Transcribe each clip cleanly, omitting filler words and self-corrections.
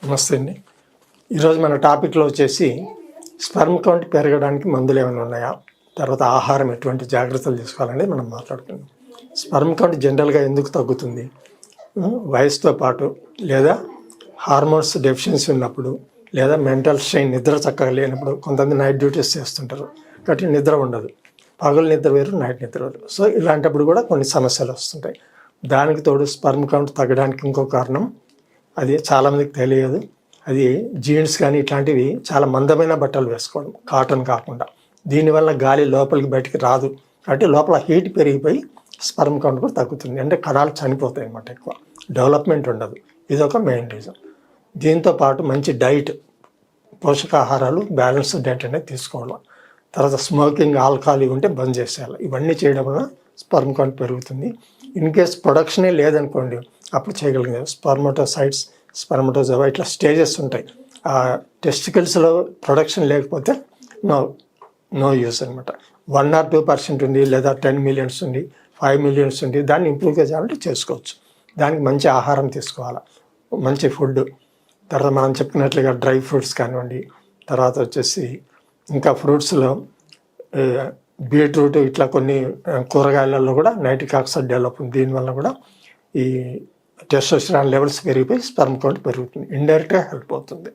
నమస్తే అండి. ఈరోజు మన టాపిక్లో వచ్చేసి స్పెర్మ్ కౌంట్ పెరగడానికి మందులు ఏమైనా ఉన్నాయా, తర్వాత ఆహారం ఎటువంటి జాగ్రత్తలు తీసుకోవాలనేది మనం మాట్లాడుకుందాం. స్పెర్మ్ కౌంట్ జనరల్గా ఎందుకు తగ్గుతుంది? వయసుతో పాటు లేదా హార్మోన్స్ డెఫిషియన్సీ ఉన్నప్పుడు లేదా మెంటల్ స్ట్రెయిన్, నిద్ర చక్కగా లేనప్పుడు. కొంతమంది నైట్ డ్యూటీస్ చేస్తుంటారు కాబట్టి నిద్ర ఉండదు, పగలు నిద్ర వేరు, నైట్ నిద్ర వేరు. సో ఇలాంటప్పుడు కూడా కొన్ని సమస్యలు వస్తుంటాయి. దానికి తోడు స్పెర్మ్ కౌంట్ తగ్గడానికి ఇంకో కారణం, అది చాలామందికి తెలియదు, అది జీన్స్ కానీ ఇట్లాంటివి చాలా మందమైన బట్టలు వేసుకోవడం, కాటన్ కాకుండా. దీనివల్ల గాలి లోపలికి బయటికి రాదు కాబట్టి లోపల హీట్ పెరిగిపోయి స్పెర్మ్ కౌంట్ కూడా తగ్గుతుంది. అంటే కణాలు చనిపోతాయి అన్నమాట, ఎక్కువ డెవలప్మెంట్ ఉండదు. ఇదొక మెయిన్ రీజన్. దీంతో పాటు మంచి డైట్, పోషకాహారాలు, బ్యాలెన్స్డ్ డైట్ అనేది తీసుకోవడం. తర్వాత స్మోకింగ్, ఆల్కహాల్ ఇవి ఉంటే బంద్ చేసేయాలి. ఇవన్నీ చేయడం వల్ల స్పెర్మ్ కౌంట్ పెరుగుతుంది. ఇన్ కేస్ ప్రొడక్షనే లేదనుకోండి, అప్పుడు చేయగలిగిన స్పర్మటోసైట్స్, స్పర్మటోజోవా ఇట్లా స్టేజెస్ ఉంటాయి. ఆ టెస్టికల్స్లో ప్రొడక్షన్ లేకపోతే నో యూస్ అనమాట. 1 or 2% ఉంది, లేదా 10 millions ఉంది, 5 millions ఉంది, దాన్ని ఇంప్రూవ్ చేయాలంటే చేసుకోవచ్చు. దానికి మంచి ఆహారం తీసుకోవాలి, మంచి ఫుడ్. తర్వాత మనం చెప్పినట్లుగా డ్రై ఫ్రూట్స్ కానివ్వండి, తర్వాత వచ్చేసి ఇంకా ఫ్రూట్స్లో బీట్రూట్ ఇట్లా కొన్ని కూరగాయలలో కూడా నైట్రిక్ ఆక్సైడ్ డెవలప్ ఉంది. దీనివల్ల కూడా ఈ టెస్టోస్టెరాన్ లెవెల్స్ పెరిగిపోయి స్పెర్మ్ కౌంట్ పెరుగుతుంది. ఇండైరెక్ట్గా హెల్ప్ అవుతుంది.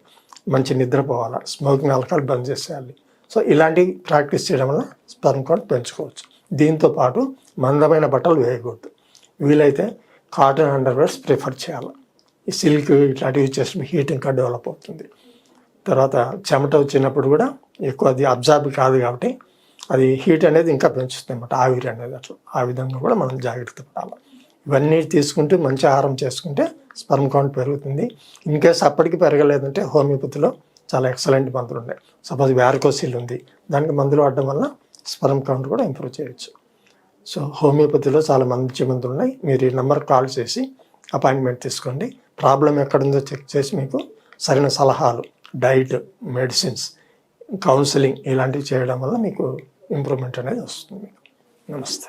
మంచి నిద్రపోవాలి, స్మోకింగ్, ఆల్కహాల్ బంద్ చేసేయాలి. సో ఇలాంటివి ప్రాక్టీస్ చేయడం వల్ల స్పెర్మ్ కౌంట్ పెంచుకోవచ్చు. దీంతో పాటు మందమైన బట్టలు వేయకూడదు. వీలైతే కాటన్ అండర్వేర్స్ ప్రిఫర్ చేయాలి. ఈ సిల్క్ ఇట్లాంటివి చేసిన హీట్ ఇంకా డెవలప్ అవుతుంది. తర్వాత చెమట వచ్చినప్పుడు కూడా ఎక్కువ అది అబ్జార్బ్ కాదు కాబట్టి అది హీట్ అనేది ఇంకా పెంచుతుంది అన్నమాట, ఆవిరి అనేది. అట్లా ఆ విధంగా కూడా మనం జాగ్రత్త పడాలి. ఇవన్నీ తీసుకుంటూ మంచి ఆహారం చేసుకుంటే స్పెర్మ్ కౌంట్ పెరుగుతుంది. ఇన్ కేస్ అప్పటికి పెరగలేదంటే హోమియోపతిలో చాలా ఎక్సలెంట్ మందులు ఉన్నాయి. సపోజ్ వ్యారికోసిల్ ఉంది, దానికి మందులు వాడడం వల్ల స్పెర్మ్ కౌంట్ కూడా ఇంప్రూవ్ చేయొచ్చు. సో హోమియోపతిలో చాలా మంచి మందులు ఉన్నాయి. మీరు ఈ నెంబర్కి కాల్ చేసి అపాయింట్మెంట్ తీసుకోండి. ప్రాబ్లం ఎక్కడుందో చెక్ చేసి మీకు సరైన సలహాలు, డైట్, మెడిసిన్స్, కౌన్సిలింగ్ ఇలాంటివి చేయడం వల్ల మీకు ఇంప్రూవ్మెంట్ అనేది వస్తుంది. నమస్తే.